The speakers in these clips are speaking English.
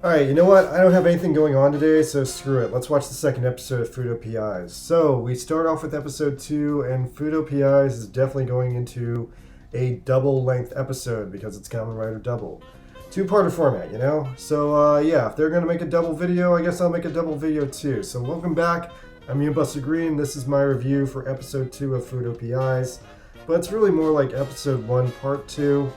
Alright, you know what? I don't have anything going on today, so screw it. Let's watch the second episode of FUUTO PIs. So, we start off with episode 2, and FUUTO PIs is definitely going into a double-length episode because it's Kamen Rider Double. Two-parter format, you know? So, yeah, if they're going to make a double video, I guess I'll make a double video too. So, welcome back. I'm Buster Green. This is my review for episode 2 of FUUTO PIs. But it's really more like episode 1, part 2.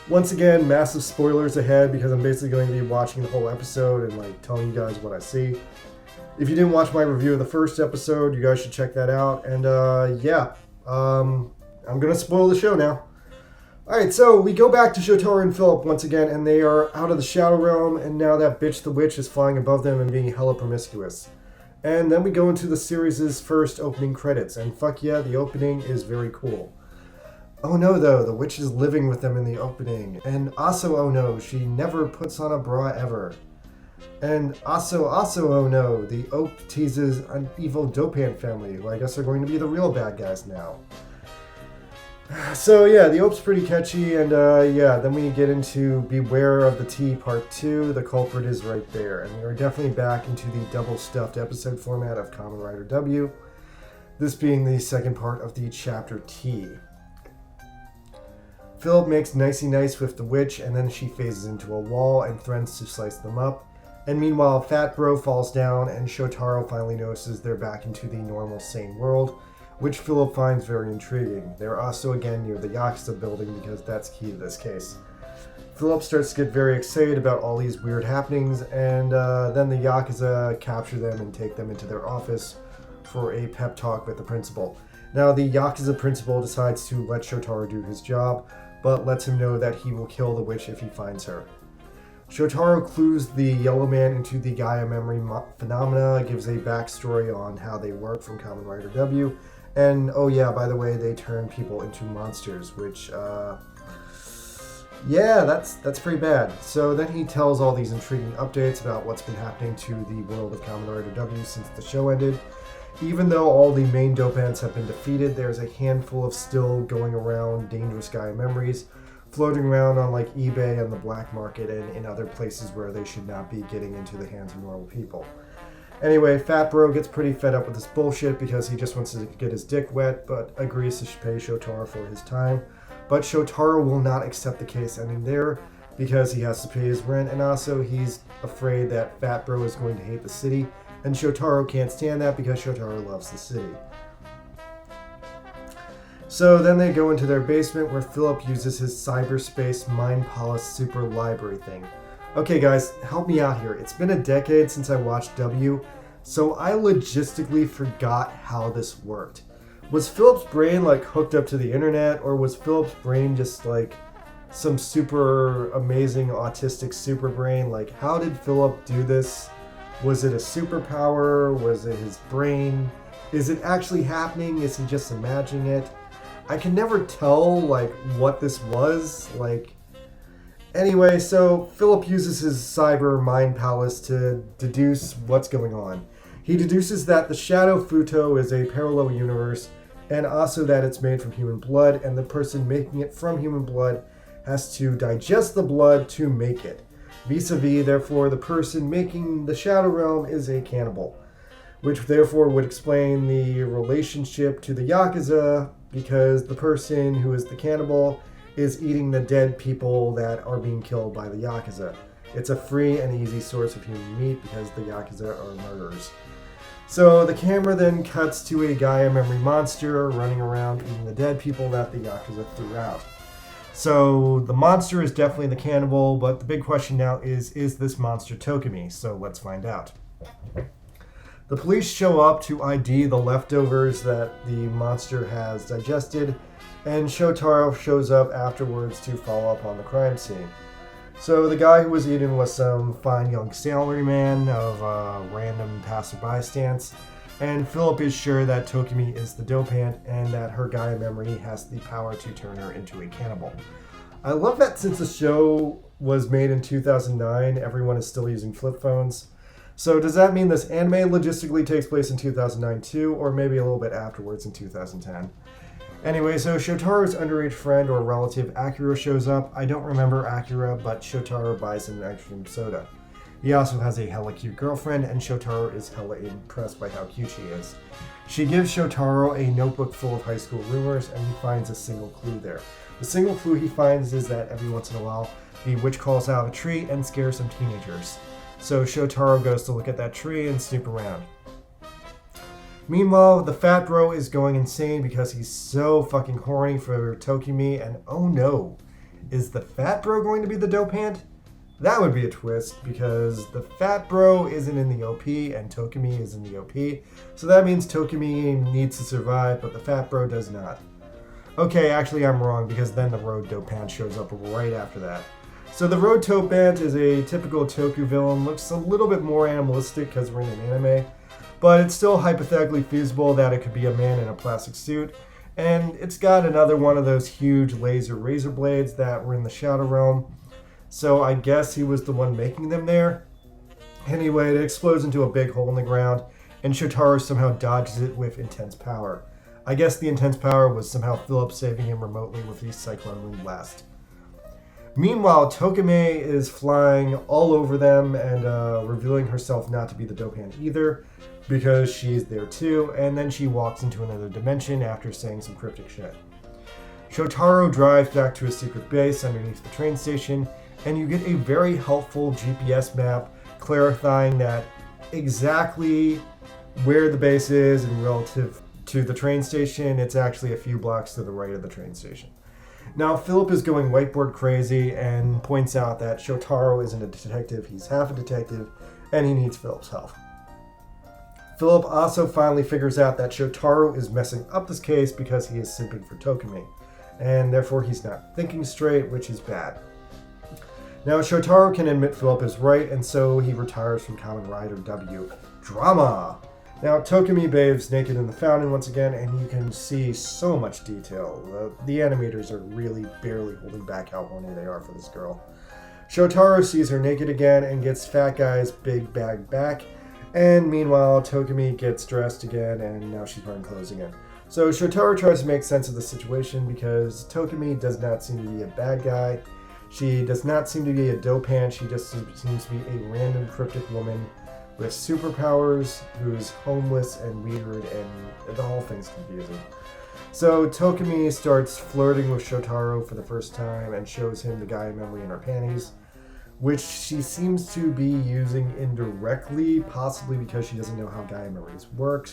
Once again, massive spoilers ahead because I'm basically going to be watching the whole episode and like telling you guys what I see. If you didn't watch my review of the first episode, you guys should check that out. And I'm going to spoil the show now. Alright, so we go back to Shotaro and Philip once again, and they are out of the Shadow Realm, and now that bitch the witch is flying above them and being hella promiscuous. And then we go into the series' first opening credits, and fuck yeah, the opening is very cool. Oh no though, the witch is living with them in the opening. And also oh no, she never puts on a bra ever. And also oh no, the Ope teases an evil Dopant family, who I guess are going to be the real bad guys now. So yeah, the Ope's pretty catchy, and then we get into Beware of the Tea Part 2, the culprit is right there. And we are definitely back into the double-stuffed episode format of Kamen Rider W, this being the second part of the chapter T. Philip makes nicey nice with the witch, and then she phases into a wall and threatens to slice them up. And meanwhile, Fat Bro falls down, and Shotaro finally notices they're back into the normal, sane world, which Philip finds very intriguing. They're also again near the Yakuza building because that's key to this case. Philip starts to get very excited about all these weird happenings, and then the Yakuza capture them and take them into their office for a pep talk with the principal. Now, the Yakuza principal decides to let Shotaro do his job, but lets him know that he will kill the witch if he finds her. Shotaro clues the Yellow Man into the Gaia memory phenomena, gives a backstory on how they work from Kamen Rider W, and oh yeah, by the way, they turn people into monsters, which, yeah, that's pretty bad. So then he tells all these intriguing updates about what's been happening to the world of Kamen Rider W since the show ended. Even though all the main Dopants have been defeated, there's a handful of still going around dangerous Gaia memories, floating around on like eBay and the black market and in other places where they should not be getting into the hands of normal people. Anyway, Fat Bro gets pretty fed up with this bullshit because he just wants to get his dick wet, but agrees to pay Shotaro for his time. But Shotaro will not accept the case ending there because he has to pay his rent, and also he's afraid that Fat Bro is going to hate the city, and Shotaro can't stand that because Shotaro loves the city. So then they go into their basement where Philip uses his cyberspace mind palace super library thing. Okay guys, help me out here. It's been a decade since I watched W, so I logistically forgot how this worked. Was Philip's brain like hooked up to the internet, or was Philip's brain just like some super amazing autistic super brain? Like, how did Philip do this? Was it a superpower? Was it his brain? Is it actually happening? Is he just imagining it? I can never tell, like, what this was. Like, anyway, so Philip uses his cyber mind palace to deduce what's going on. He deduces that the Shadow FUUTO is a parallel universe, and also that it's made from human blood, and the person making it from human blood has to digest the blood to make it. Vis-a-vis, therefore, the person making the Shadow Realm is a cannibal, which therefore would explain the relationship to the Yakuza, because the person who is the cannibal is eating the dead people that are being killed by the Yakuza. It's a free and easy source of human meat because the Yakuza are murderers. So the camera then cuts to a Gaia memory monster running around eating the dead people that the Yakuza threw out. So the monster is definitely the cannibal, but the big question now is this monster Tokumi? So let's find out. The police show up to ID the leftovers that the monster has digested, and Shotaro shows up afterwards to follow up on the crime scene. So the guy who was eaten was some fine young salaryman of random passerby stance, and Philip is sure that Tokumi is the dopant and that her Gaia memory has the power to turn her into a cannibal. I love that since the show was made in 2009, everyone is still using flip phones. So does that mean this anime logistically takes place in 2009 too, or maybe a little bit afterwards in 2010? Anyway, so Shotaro's underage friend or relative Akira shows up. I don't remember Akira, but Shotaro buys him an ice cream soda. He also has a hella cute girlfriend, and Shotaro is hella impressed by how cute she is. She gives Shotaro a notebook full of high school rumors, and he finds a single clue there. The single clue he finds is that every once in a while, the witch calls out a tree and scares some teenagers. So Shotaro goes to look at that tree and snoop around. Meanwhile, the fat bro is going insane because he's so fucking horny for Tokimi, and oh no, is the fat bro going to be the dope hand? That would be a twist, because the fat bro isn't in the OP and Tokimi is in the OP, so that means Tokimi needs to survive, but the fat bro does not. Okay, actually I'm wrong, because then the road dope hand shows up right after that. So the road dope hand is a typical Toku villain, looks a little bit more animalistic because we're in an anime, but it's still hypothetically feasible that it could be a man in a plastic suit, and it's got another one of those huge laser razor blades that were in the Shadow Realm. So I guess he was the one making them there. Anyway, it explodes into a big hole in the ground, and Shotaro somehow dodges it with intense power. I guess the intense power was somehow Philip saving him remotely with the Cyclone Wind Blast. Meanwhile, Tokime is flying all over them and revealing herself not to be the dope hand either, because she's there too, and then she walks into another dimension after saying some cryptic shit. Shotaro drives back to his secret base underneath the train station, and you get a very helpful GPS map clarifying that exactly where the base is and relative to the train station, it's actually a few blocks to the right of the train station. Now, Philip is going whiteboard crazy and points out that Shotaro isn't a detective, he's half a detective, and he needs Philip's help. Philip also finally figures out that Shotaro is messing up this case because he is simping for Tokime, and therefore he's not thinking straight, which is bad. Now, Shotaro can admit Philip is right, and so he retires from Kamen Rider W. Drama! Now, Tokime bathes naked in the fountain once again, and you can see so much detail. The animators are really barely holding back how horny they are for this girl. Shotaro sees her naked again and gets Fat Guy's big bag back, and meanwhile, Tokime gets dressed again, and now she's wearing clothes again. So Shotaro tries to make sense of the situation because Tokime does not seem to be a bad guy. She does not seem to be a dope hand. She just seems to be a random cryptic woman with superpowers who's homeless and weird, and the whole thing's confusing. So Tokime starts flirting with Shotaro for the first time and shows him the Gaia memory in her panties, which she seems to be using indirectly, possibly because she doesn't know how Gaia memories work.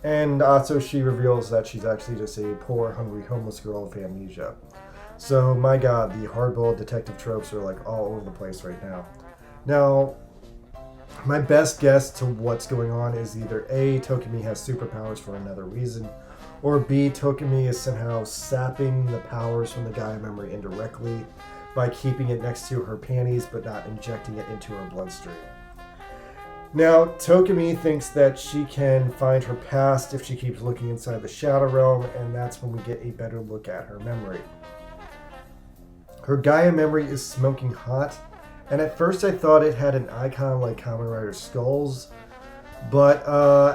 And also she reveals that she's actually just a poor, hungry, homeless girl with amnesia. So, my god, the hardboiled detective tropes are like all over the place right now. Now, my best guess to what's going on is either A, Tokime has superpowers for another reason, or B, Tokime is somehow sapping the powers from the Gaia memory indirectly by keeping it next to her panties but not injecting it into her bloodstream. Now, Tokime thinks that she can find her past if she keeps looking inside the Shadow Realm, and that's when we get a better look at her memory. Her Gaia memory is smoking hot, and at first I thought it had an icon like Kamen Rider Skulls, but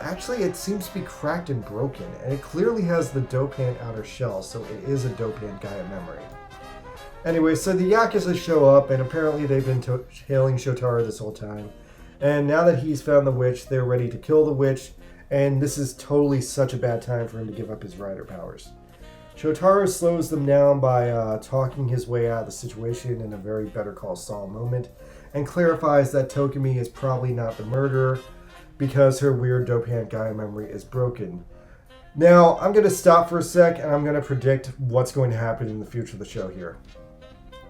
actually it seems to be cracked and broken, and it clearly has the dope hand outer shell, so it is a dope hand Gaia memory. Anyway, so the Yakuza show up, and apparently they've been tailing Shotaro this whole time, and now that he's found the witch, they're ready to kill the witch, and this is totally such a bad time for him to give up his rider powers. Shotaro slows them down by talking his way out of the situation in a very Better Call Saul moment, and clarifies that Tokime is probably not the murderer because her weird dope hand Gaia memory is broken. Now, I'm going to stop for a sec, and I'm going to predict what's going to happen in the future of the show here.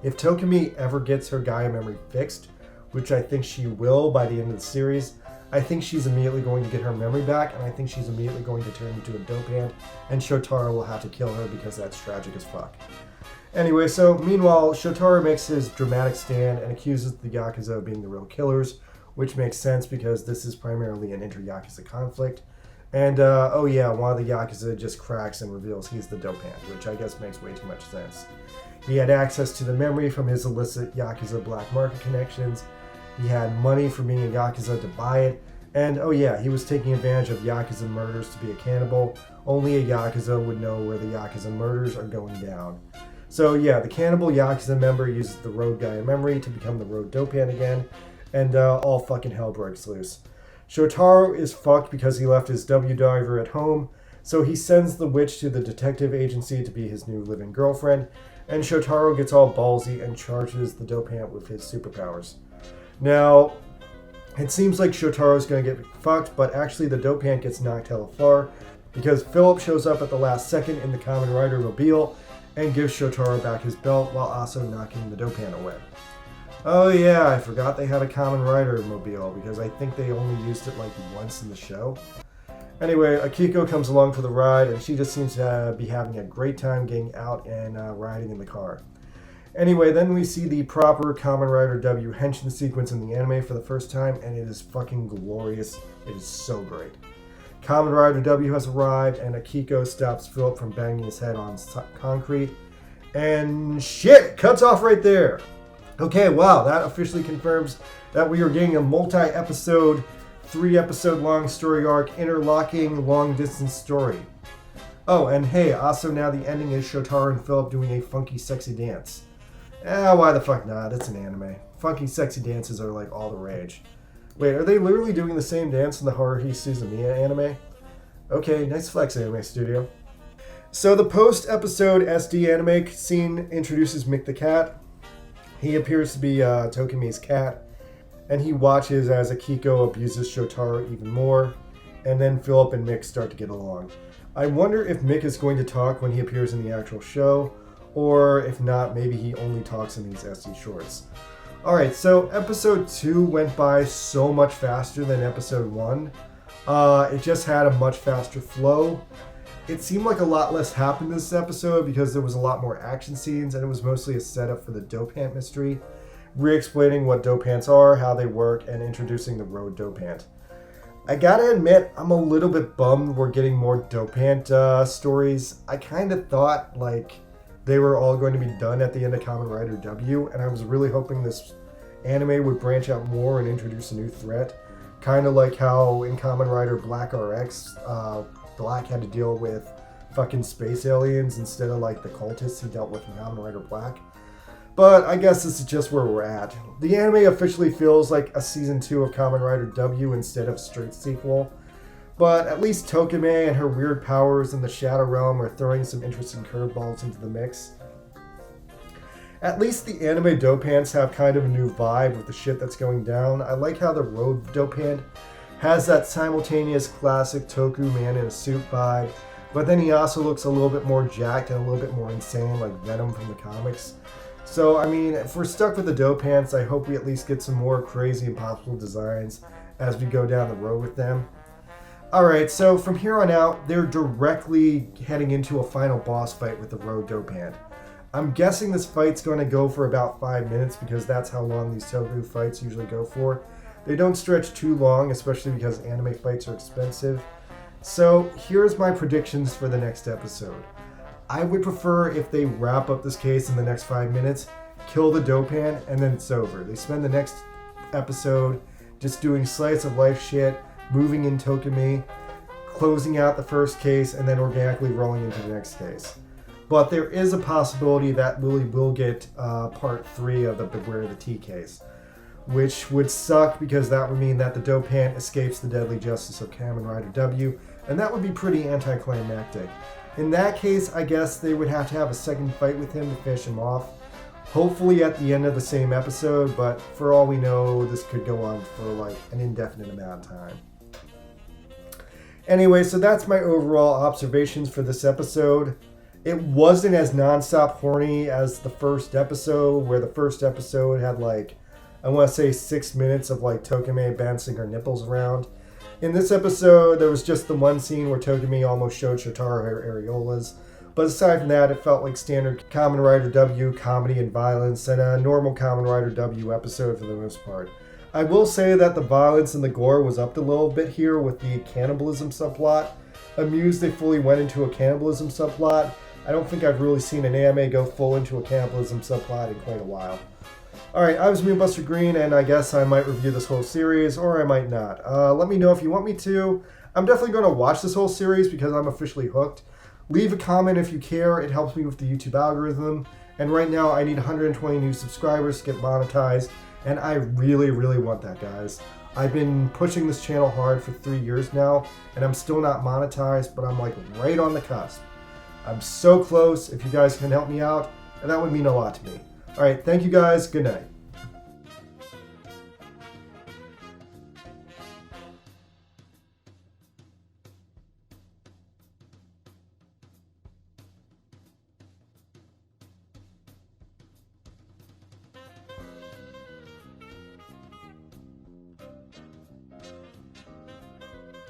If Tokime ever gets her Gaia memory fixed, which I think she will by the end of the series, I think she's immediately going to get her memory back, and I think she's immediately going to turn into a dope hand, and Shotaro will have to kill her because that's tragic as fuck. Anyway, so meanwhile, Shotaro makes his dramatic stand and accuses the Yakuza of being the real killers, which makes sense because this is primarily an inter-Yakuza conflict. And, oh yeah, one of the Yakuza just cracks and reveals he's the dope hand, which I guess makes way too much sense. He had access to the memory from his illicit Yakuza black market connections. He had money for being a Yakuza to buy it. And oh yeah, he was taking advantage of Yakuza murders to be a cannibal, only a Yakuza would know where the Yakuza murders are going down. So yeah, the cannibal Yakuza member uses the road guy memory to become the road dopan again, and all fucking hell breaks loose. Shotaro is fucked because he left his W diver at home, so he sends the witch to the detective agency to be his new living girlfriend, and Shotaro gets all ballsy and charges the dopant with his superpowers. Now, it seems like Shotaro's going to get fucked, but actually the dopant gets knocked hella far because Philip shows up at the last second in the Kamen Rider mobile and gives Shotaro back his belt while also knocking the dopant away. Oh yeah, I forgot they had a Kamen Rider mobile because I think they only used it like once in the show. Anyway, Akiko comes along for the ride and she just seems to be having a great time getting out and riding in the car. Anyway, then we see the proper Kamen Rider W henshin sequence in the anime for the first time, and it is fucking glorious. It is so great. Kamen Rider W has arrived, and Akiko stops Philip from banging his head on concrete. And shit, cuts off right there. Okay, wow, that officially confirms that we are getting a multi-episode, 3-episode long story arc, interlocking long-distance story. Oh, and hey, also now the ending is Shotaro and Philip doing a funky, sexy dance. Why the fuck not? It's an anime. Funky, sexy dances are like all the rage. Wait, are they literally doing the same dance in the Haruhi Suzumiya anime? Okay, nice flex, anime studio. So the post-episode SD anime scene introduces Mick the cat. He appears to be Tokumi's cat, and he watches as Akiko abuses Shotaro even more, and then Philip and Mick start to get along. I wonder if Mick is going to talk when he appears in the actual show, or if not, maybe he only talks in these SD shorts. Alright, so episode 2 went by so much faster than episode 1. It just had a much faster flow. It seemed like a lot less happened this episode because there was a lot more action scenes and it was mostly a setup for the dopant mystery, re-explaining what dopants are, how they work, and introducing the road dopant. I gotta admit, I'm a little bit bummed we're getting more dopant stories. I kind of thought, like, they were all going to be done at the end of Kamen Rider W, and I was really hoping this anime would branch out more and introduce a new threat. Kind of like how in Kamen Rider Black RX, Black had to deal with fucking space aliens instead of like the cultists he dealt with in Kamen Rider Black. But I guess this is just where we're at. The anime officially feels like a season 2 of Kamen Rider W instead of a straight sequel. But at least Tokime and her weird powers in the Shadow Realm are throwing some interesting curveballs into the mix. At least the anime dopants have kind of a new vibe with the shit that's going down. I like how the road dopant has that simultaneous classic Toku man in a suit vibe, but then he also looks a little bit more jacked and a little bit more insane like Venom from the comics. So, I mean, if we're stuck with the dopants, I hope we at least get some more crazy impossible designs as we go down the road with them. Alright, so from here on out, they're directly heading into a final boss fight with the road dopant. I'm guessing this fight's going to go for about 5 minutes because that's how long these Toku fights usually go for. They don't stretch too long, especially because anime fights are expensive. So here's my predictions for the next episode. I would prefer if they wrap up this case in the next 5 minutes, kill the dopant, and then it's over. They spend the next episode just doing slice of life shit, moving in Tokumi, closing out the first case, and then organically rolling into the next case. But there is a possibility that we will get part 3 of the Beware the Tea case, which would suck because that would mean that the dopant escapes the deadly justice of Kamen Rider W, and that would be pretty anticlimactic. In that case, I guess they would have to have a second fight with him to finish him off, hopefully at the end of the same episode, but for all we know, this could go on for like an indefinite amount of time. Anyway, so that's my overall observations for this episode. It wasn't as non-stop horny as the first episode, where the first episode had like, I want to say 6 minutes of like Tokime bouncing her nipples around. In this episode, there was just the one scene where Tokime almost showed Shotaro her areolas. But aside from that, it felt like standard Kamen Rider W comedy and violence and a normal Kamen Rider W episode for the most part. I will say that the violence and the gore was upped a little bit here with the cannibalism subplot. Amused they fully went into a cannibalism subplot. I don't think I've really seen an anime go full into a cannibalism subplot in quite a while. Alright, I was Moonbuster Green, and I guess I might review this whole series, or I might not. Let me know if you want me to. I'm definitely going to watch this whole series because I'm officially hooked. Leave a comment if you care. It helps me with the YouTube algorithm. And right now I need 120 new subscribers to get monetized. And I really, really want that, guys. I've been pushing this channel hard for 3 years now, and I'm still not monetized, but I'm like right on the cusp. I'm so close. If you guys can help me out, and that would mean a lot to me. All right, thank you guys. Good night.